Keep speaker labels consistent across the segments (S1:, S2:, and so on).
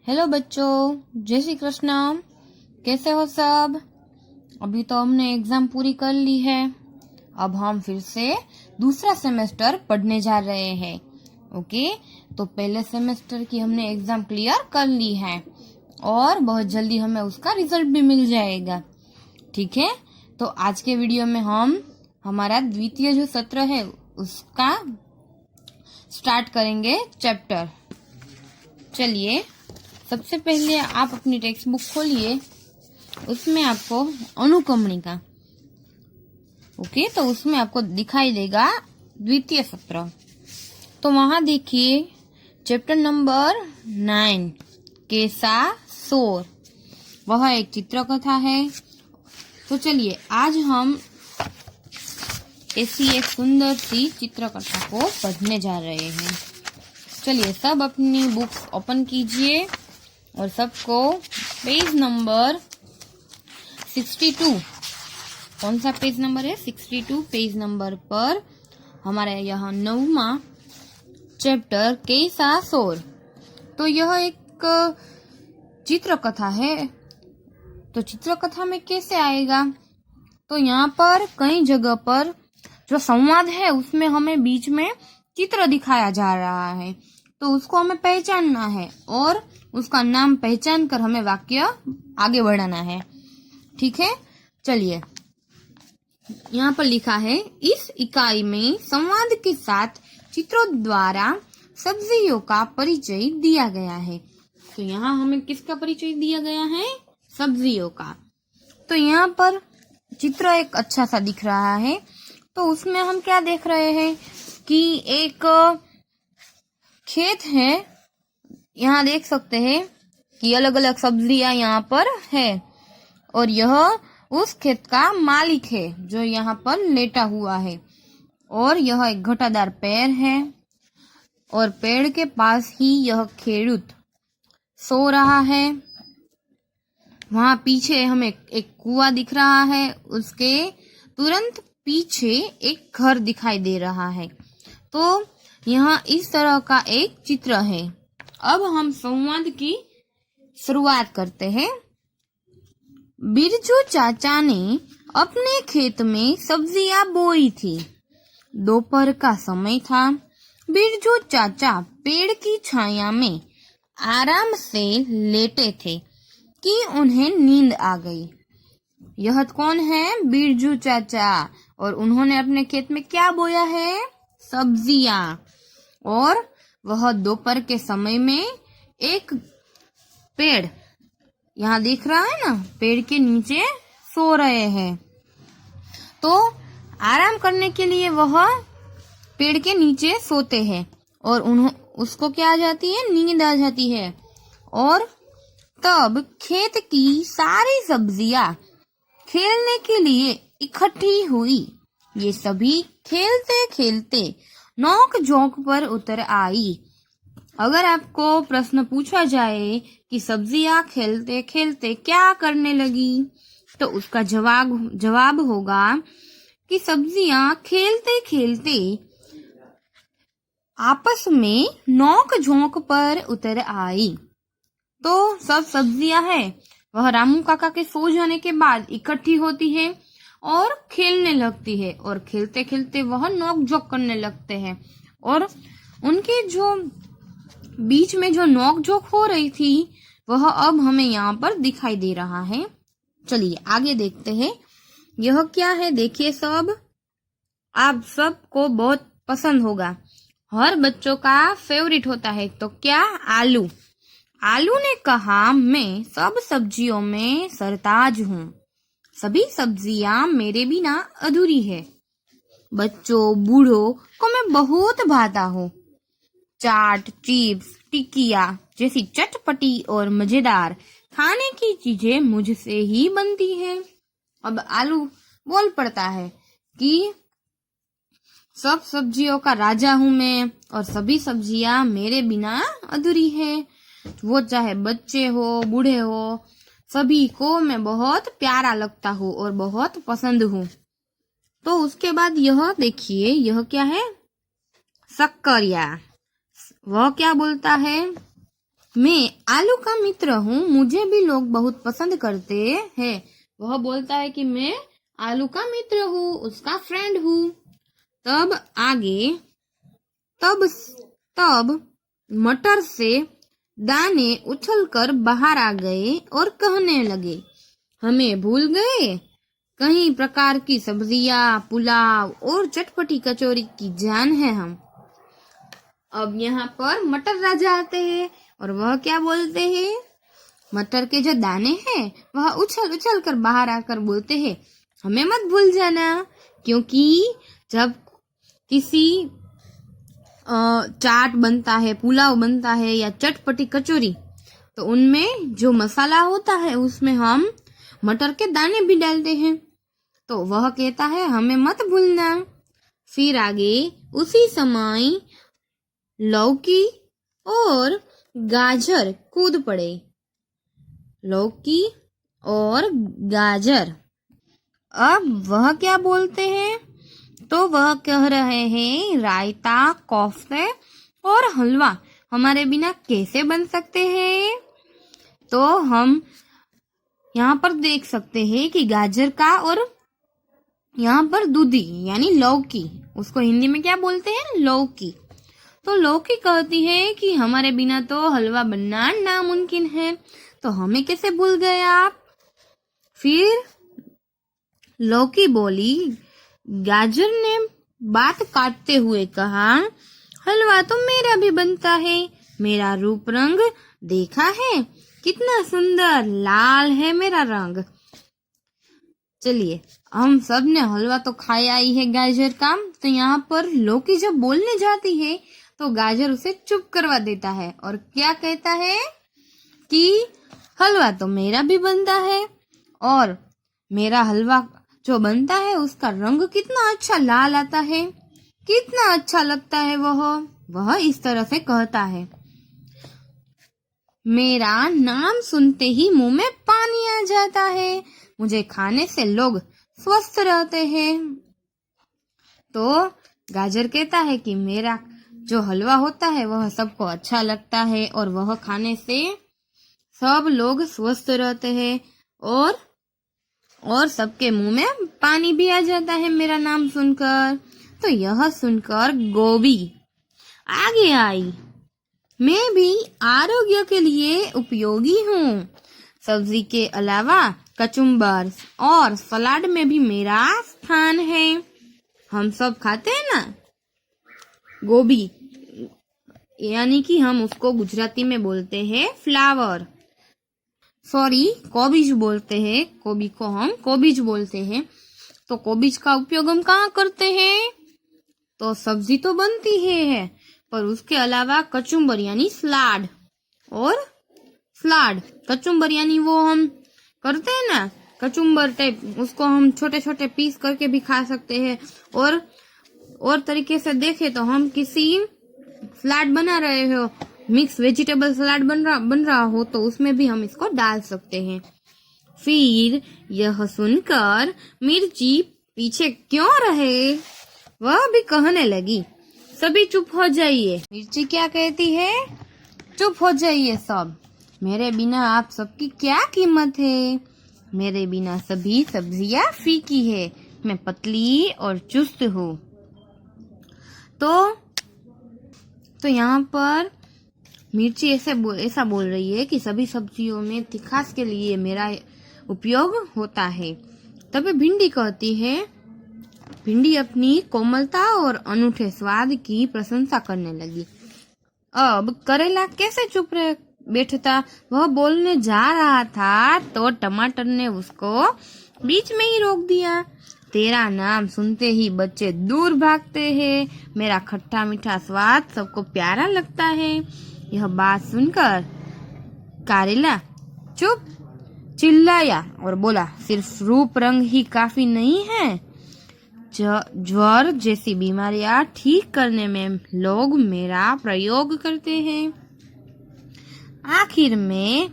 S1: Hello बच्चों, जय श्री कृष्ण। कैसे हो सब? अभी तो हमने एग्जाम पूरी कर ली है। अब हम फिर से दूसरा सेमेस्टर पढ़ने जा रहे हैं। ओके, तो पहले सेमेस्टर की हमने एग्जाम क्लियर कर ली है और बहुत जल्दी हमें उसका रिजल्ट भी मिल जाएगा। ठीक है, तो आज के वीडियो में हम हमारा द्वितीय जो सत्र है उसका स्टार्ट करेंगे चैप्टर। चलिए, सबसे पहले आप अपनी टेक्स्ट बुक खोलिए, उसमें आपको अनुक्रमणिका, ओके, तो उसमें आपको दिखाई देगा द्वितीय सत्र। तो वहां देखिए चैप्टर नंबर 9 केसा सोर, वह एक चित्रकथा है। तो चलिए, आज हम ऐसी एक सुंदर सी चित्रकथा को पढ़ने जा रहे हैं। चलिए, सब अपनी बुक्स ओपन कीजिए और सबको पेज नंबर 62, कौन सा पेज नंबर है? 62 पेज नंबर पर हमारा यह 9वां चैप्टर केसा सोर। तो यह एक चित्रकथा है। तो चित्रकथा में कैसे आएगा? तो यहाँ पर कई जगह पर जो संवाद है उसमें हमें बीच में चित्र दिखाया जा रहा है, तो उसको हमें पहचानना है और उसका नाम पहचान कर हमें वाक्य आगे बढ़ाना है। ठीक है, चलिए, यहाँ पर लिखा है, इस इकाई में संवाद के साथ चित्रों द्वारा सब्जियों का परिचय दिया गया है। तो यहाँ हमें किसका परिचय दिया गया है? सब्जियों का। तो यहाँ पर चित्र एक अच्छा सा दिख रहा है। तो उसमें हम क्या देख रहे हैं कि एक खेत है। यहाँ देख सकते हैं कि अलग अलग सब्जियां यहाँ पर है और यह उस खेत का मालिक है जो यहाँ पर लेटा हुआ है। और यह एक घटादार पेड़ है और पेड़ के पास ही यह खेडूत सो रहा है। वहां पीछे हमें एक कुआं दिख रहा है, उसके तुरंत पीछे एक घर दिखाई दे रहा है। तो यहाँ इस तरह का एक चित्र है। अब हम संवाद की शुरुआत करते हैं। बिरजू चाचा ने अपने खेत में सब्जियां बोई थी। दोपहर का समय था। बिरजू चाचा पेड़ की छाया में आराम से लेटे थे कि उन्हें नींद आ गई। यह कौन है? बिरजू चाचा। और उन्होंने अपने खेत में क्या बोया है? सब्जियां। और वह दोपहर के समय में एक पेड़ यहाँ दिख रहा है ना, पेड़ के नीचे सो रहे हैं। तो आराम करने के लिए वह पेड़ के नीचे सोते हैं और उसको क्या आ जाती है? नींद आ जाती है। और तब खेत की सारी सब्जियां खेलने के लिए इकट्ठी हुई। ये सभी खेलते खेलते नोक झोंक पर उतर आई। अगर आपको प्रश्न पूछा जाए कि सब्जियां खेलते खेलते क्या करने लगी, तो उसका जवाब होगा कि सब्जियां खेलते खेलते आपस में नोक झोंक पर उतर आई। तो सब सब्जियां हैं वह रामू काका के सो जाने के बाद इकट्ठी होती है और खेलने लगती है और खेलते खेलते वह नोक झोंक करने लगते हैं। और उनके जो बीच में जो नोक झोंक हो रही थी वह अब हमें यहाँ पर दिखाई दे रहा है। चलिए आगे देखते हैं, यह क्या है? देखिए सब, आप सबको बहुत पसंद होगा, हर बच्चों का फेवरेट होता है। तो क्या? आलू। आलू ने कहा, मैं सब सब्जियों में सरताज हूँ, सभी सब्जियां मेरे बिना अधूरी है। बच्चों बूढ़ों को मैं बहुत भाता हूँ। चाट, चिप्स, टिकिया जैसी चटपटी और मजेदार खाने की चीजें मुझसे ही बनती है। अब आलू बोल पड़ता है कि सब सब्जियों का राजा हूँ मैं और सभी सब्जियां मेरे बिना अधूरी है। वो चाहे बच्चे हो, बूढ़े हो, सभी को मैं बहुत प्यारा लगता हूँ और बहुत पसंद हूँ। तो उसके बाद यह देखिए, यह क्या है? शक्करिया। वह क्या बोलता है? मैं आलू का मित्र हूँ, मुझे भी लोग बहुत पसंद करते हैं। वह बोलता है कि मैं आलू का मित्र हूँ, उसका फ्रेंड हूँ। तब आगे तब तब मटर से दाने उछलकर बाहर आ गए और कहने लगे, हमें भूल गए। कई प्रकार की सब्जियां, पुलाव और चटपटी कचौरी की जान है हम। अब यहाँ पर मटर राजा आते हैं और वह क्या बोलते हैं? मटर के जो दाने हैं वह उछल उछल कर बाहर आकर बोलते हैं, हमें मत भूल जाना। क्योंकि जब किसी चाट बनता है, पुलाव बनता है या चटपटी कचौरी, तो उनमें जो मसाला होता है उसमें हम मटर के दाने भी डालते हैं। तो वह कहता है हमें मत भूलना। फिर आगे उसी समय लौकी और गाजर कूद पड़े। लौकी और गाजर। अब वह क्या बोलते हैं? तो वह कह रहे हैं, रायता, कोफ्ते और हलवा हमारे बिना कैसे बन सकते हैं? तो हम यहाँ पर देख सकते हैं कि गाजर का और यहाँ पर दूधी यानी लौकी, उसको हिंदी में क्या बोलते हैं? लौकी। तो लौकी कहती है कि हमारे बिना तो हलवा बनना नामुमकिन है, तो हमें कैसे भूल गए आप? फिर लौकी बोली, गाजर ने बात काटते हुए कहा, हलवा तो मेरा भी बनता है। मेरा रूप रंग देखा है, कितना सुंदर लाल है मेरा रंग। चलिए, हम सब ने हलवा तो खाया ही है गाजर का। तो यहाँ पर लौकी जब बोलने जाती है तो गाजर उसे चुप करवा देता है और क्या कहता है कि हलवा तो मेरा भी बनता है और मेरा हलवा जो बनता है उसका रंग कितना अच्छा लाल आता है, कितना अच्छा लगता है। वह इस तरह से कहता है, मेरा नाम सुनते ही मुंह में पानी आ जाता है, मुझे खाने से लोग स्वस्थ रहते हैं। तो गाजर कहता है कि मेरा जो हलवा होता है वह सबको अच्छा लगता है और वह खाने से सब लोग स्वस्थ रहते हैं और सबके मुंह में पानी भी आ जाता है मेरा नाम सुनकर। तो यह सुनकर गोभी आगे आई, मैं भी आरोग्य के लिए उपयोगी हूँ। सब्जी के अलावा कचुम्बर और सलाद में भी मेरा स्थान है। हम सब खाते हैं ना गोभी, यानी कि हम उसको गुजराती में बोलते हैं फ्लावर, सॉरी कोबीज बोलते हैं। गोभी को हम कोबीज बोलते हैं। तो कोबीज का उपयोग हम कहाँ करते हैं? तो सब्जी तो बनती है पर उसके अलावा कचुम्बर यानी सलाद और सलाद कचुम्बर यानी वो हम करते हैं ना कचुम्बर टाइप, उसको हम छोटे छोटे पीस करके भी खा सकते हैं। और तरीके से देखें तो हम किसी सलाद बना रहे हो, मिक्स वेजिटेबल सलाद बन रहा हो तो उसमें भी हम इसको डाल सकते हैं। फिर यह सुनकर मिर्ची पीछे क्यों रहे, वह भी कहने लगी, सभी चुप हो जाइए। मिर्ची क्या कहती है? चुप हो जाइए सब, मेरे बिना आप सबकी क्या कीमत है? मेरे बिना सभी सब्जियां फीकी है, मैं पतली और चुस्त हूँ। तो यहाँ पर मिर्ची ऐसा बोल रही है कि सभी सब्जियों में तिखास के लिए मेरा उपयोग होता है। तभी भिंडी कहती है, भिंडी अपनी कोमलता और अनूठे स्वाद की प्रशंसा करने लगी। अब करेला कैसे चुप बैठता, वह बोलने जा रहा था तो टमाटर ने उसको बीच में ही रोक दिया। तेरा नाम सुनते ही बच्चे दूर भागते हैं, मेरा खट्टा मीठा स्वाद सबको प्यारा लगता है। यह बात सुनकर करेला चुप चिल्लाया और बोला, सिर्फ रूप रंग ही काफी नहीं है, ज्वर जैसी बीमारियां ठीक करने में लोग मेरा प्रयोग करते हैं। आखिर में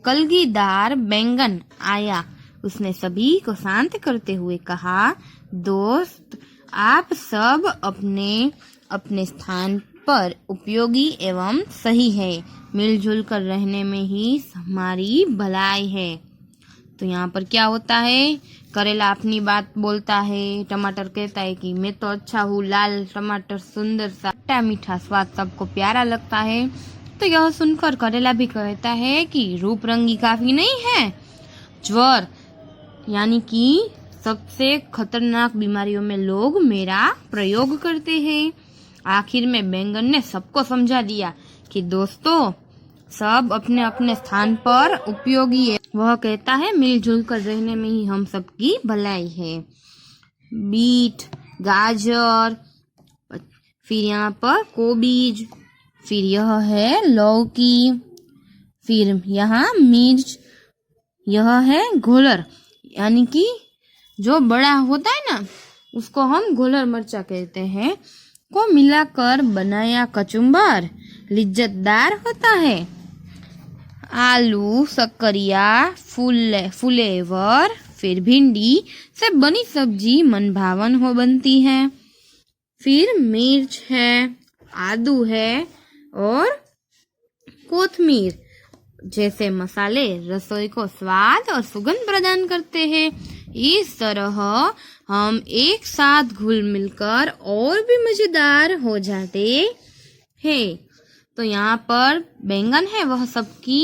S1: कलगीदार बैंगन आया, उसने सभी को शांत करते हुए कहा, दोस्त आप सब अपने अपने स्थान पर उपयोगी एवं सही है। मिलजुल कर रहने में ही हमारी भलाई है। तो यहाँ पर क्या होता है, करेला अपनी बात बोलता है, टमाटर कहता है कि मैं तो अच्छा हूँ, लाल टमाटर सुंदर सा खट्टा मीठा स्वाद सबको प्यारा लगता है। तो यह सुनकर करेला भी कहता है कि रूप रंगी काफी नहीं है, ज्वर यानी कि सबसे खतरनाक बीमारियों में लोग मेरा प्रयोग करते हैं। आखिर में बैंगन ने सबको समझा दिया कि दोस्तों सब अपने अपने स्थान पर उपयोगी है। वह कहता है मिलजुल कर रहने में ही हम सबकी भलाई है। बीट, गाजर, फिर यहाँ पर कोबीज, फिर यह है लौकी, फिर यहाँ मिर्च, यह है घोलर यानी कि जो बड़ा होता है ना उसको हम घोलर मरचा कहते हैं, को मिलाकर बनाया कचुम्बर लिज्जतदार होता है। आलू, शक्करिया, फुलेवर, फिर भिंडी से बनी सब्जी मनभावन हो बनती है। फिर मिर्च है, आदू है और कोथमीर जैसे मसाले रसोई को स्वाद और सुगंध प्रदान करते हैं। इस तरह हम एक साथ घुल मिलकर और भी मजेदार हो जाते हैं। तो यहाँ पर बैंगन है वह सबकी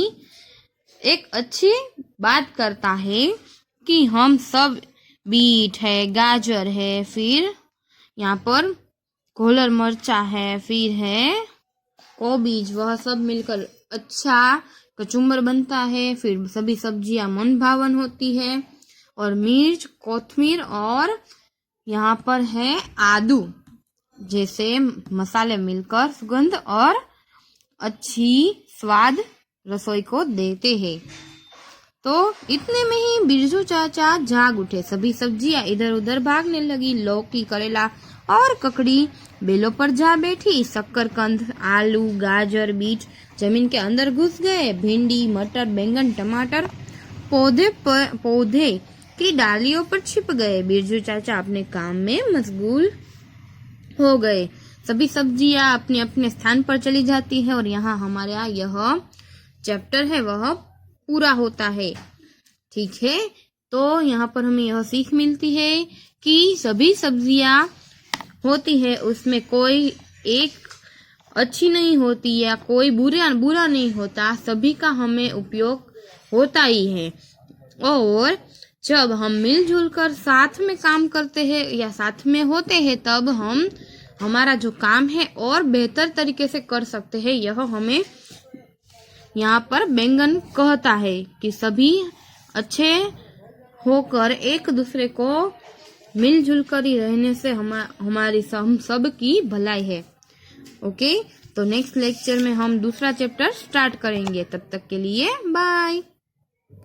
S1: एक अच्छी बात करता है कि हम सब, बीट है, गाजर है, फिर यहाँ पर घोलर मरचा है, फिर है कोबीज, वह सब मिलकर अच्छा कचुम्बर बनता है। फिर सभी सब्जियां मन भावन होती है और मिर्च, कोथमीर और यहाँ पर है आदू जैसे मसाले मिलकर सुगंध और अच्छी स्वाद रसोई को देते हैं। तो इतने में ही बिरजू चाचा जाग उठे। सभी सब्जियां इधर उधर भागने लगी। लौकी, करेला और ककड़ी बेलों पर जा बैठी। शक्करकंद, आलू, गाजर, बीट जमीन के अंदर घुस गए। भिंडी, मटर, बैंगन, टमाटर पौधे की डालियों पर छिप गए। बिरजू चाचा अपने काम में मशगूल हो गए। सभी सब्जियां अपने अपने स्थान पर चली जाती है और यहाँ हमारा यह चैप्टर है वह पूरा होता है। ठीक है, तो यहाँ पर हमें यह सीख मिलती है कि सभी सब्जियां होती है उसमें कोई एक अच्छी नहीं होती या कोई बुरा नहीं होता, सभी का हमें उपयोग होता ही है। और जब हम मिलजुल कर साथ में काम करते हैं या साथ में होते हैं तब हम हमारा जो काम है और बेहतर तरीके से कर सकते हैं। यह हमें यहाँ पर बैंगन कहता है कि सभी अच्छे होकर एक दूसरे को मिलजुल कर ही रहने से हमारी हम सब की भलाई है। ओके, तो नेक्स्ट लेक्चर में हम दूसरा चैप्टर स्टार्ट करेंगे। तब तक के लिए बाय।